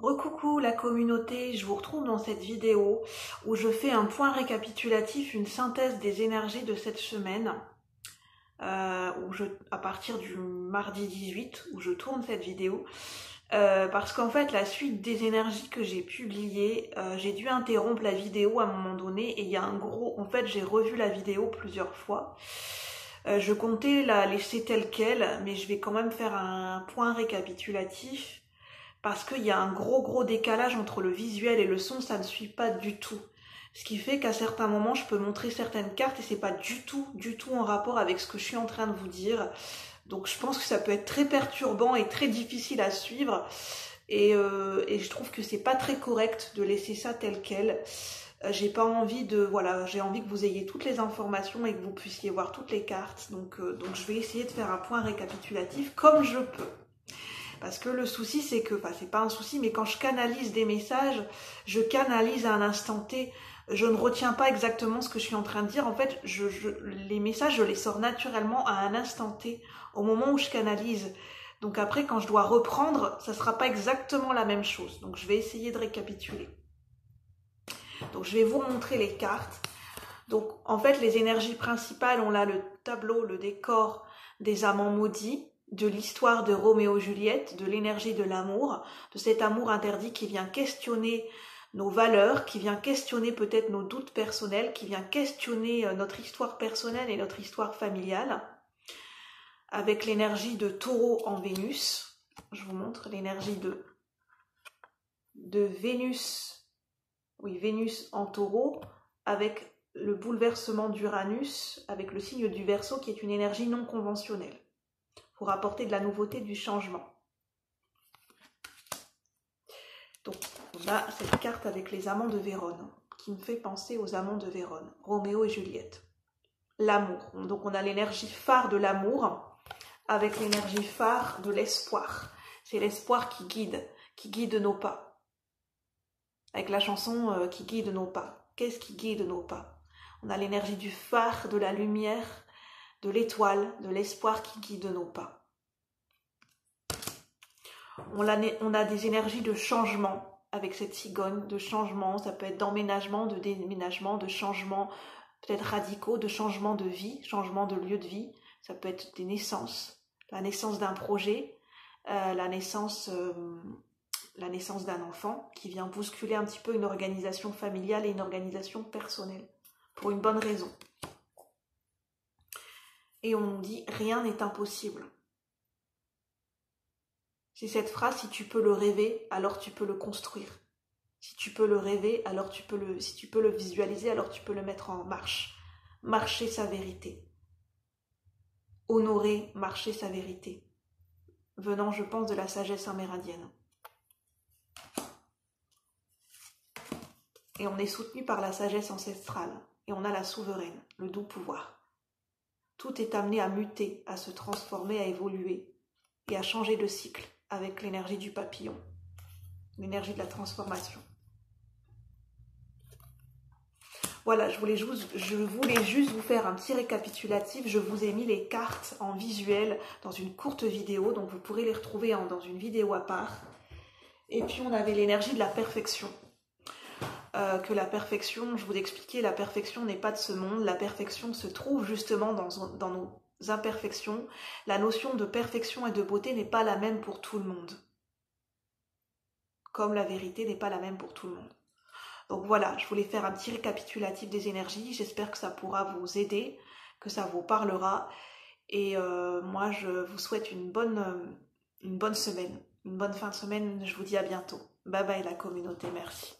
Recoucou la communauté, je vous retrouve dans cette vidéo où je fais un point récapitulatif, une synthèse des énergies de cette semaine, à partir du mardi 18 où je tourne cette vidéo, parce qu'en fait la suite des énergies que j'ai publiées, j'ai dû interrompre la vidéo à un moment donné et il y a en fait j'ai revu la vidéo plusieurs fois. Je comptais la laisser telle quelle, mais je vais quand même faire un point récapitulatif parce qu'il y a un gros décalage entre le visuel et le son, ça ne suit pas du tout. Ce qui fait qu'à certains moments, je peux montrer certaines cartes et c'est pas du tout en rapport avec ce que je suis en train de vous dire. Donc je pense que ça peut être très perturbant et très difficile à suivre. Et je trouve que c'est pas très correct de laisser ça tel quel. J'ai pas envie j'ai envie que vous ayez toutes les informations et que vous puissiez voir toutes les cartes. Donc je vais essayer de faire un point récapitulatif comme je peux. Parce que le souci, c'est que, enfin, c'est pas un souci, mais quand je canalise des messages, je canalise à un instant T. Je ne retiens pas exactement ce que je suis en train de dire. En fait, les messages, je les sors naturellement à un instant T, au moment où je canalise. Donc après, quand je dois reprendre, ça sera pas exactement la même chose. Donc je vais essayer de récapituler. Donc je vais vous montrer les cartes. Donc en fait, les énergies principales, on a le tableau, le décor des amants maudits, de l'histoire de Roméo et Juliette, de l'énergie de l'amour, de cet amour interdit qui vient questionner nos valeurs, qui vient questionner peut-être nos doutes personnels, qui vient questionner notre histoire personnelle et notre histoire familiale, avec l'énergie de Taureau en Vénus. Je vous montre l'énergie de Vénus, oui, Vénus en Taureau, avec le bouleversement d'Uranus, avec le signe du Verseau qui est une énergie non conventionnelle, pour apporter de la nouveauté, du changement. Donc, on a cette carte avec les amants de Vérone, qui me fait penser aux amants de Vérone, Roméo et Juliette. L'amour. Donc, on a l'énergie phare de l'amour, avec l'énergie phare de l'espoir. C'est l'espoir qui guide nos pas. Avec la chanson qui guide nos pas. Qu'est-ce qui guide nos pas? On a l'énergie du phare, de la lumière, de l'étoile, de l'espoir qui guide nos pas. On a des énergies de changement avec cette cigogne, de changement, ça peut être d'emménagement, de déménagement, de changement peut-être radicaux, de changement de vie, changement de lieu de vie, ça peut être des naissances, la naissance d'un projet, la naissance d'un enfant qui vient bousculer un petit peu une organisation familiale et une organisation personnelle, pour une bonne raison. Et on nous dit « rien n'est impossible ». C'est cette phrase, si tu peux le rêver, alors tu peux le construire. Si tu peux le rêver, alors si tu peux le visualiser, alors tu peux le mettre en marche. Marcher sa vérité. Honorer, marcher sa vérité. Venant, je pense, de la sagesse amérindienne. Et on est soutenu par la sagesse ancestrale. Et on a la souveraine, le doux pouvoir. Tout est amené à muter, à se transformer, à évoluer et à changer de cycle avec l'énergie du papillon, l'énergie de la transformation. Voilà, je voulais juste vous faire un petit récapitulatif. Je vous ai mis les cartes en visuel dans une courte vidéo, donc vous pourrez les retrouver dans une vidéo à part. Et puis on avait l'énergie de la perfection. Que la perfection, je vous expliquais, la perfection n'est pas de ce monde. La perfection se trouve justement dans nos imperfections. La notion de perfection et de beauté n'est pas la même pour tout le monde. Comme la vérité n'est pas la même pour tout le monde. Donc voilà, je voulais faire un petit récapitulatif des énergies. J'espère que ça pourra vous aider, que ça vous parlera. Et moi, je vous souhaite une bonne semaine, une bonne fin de semaine. Je vous dis à bientôt. Bye bye la communauté, merci.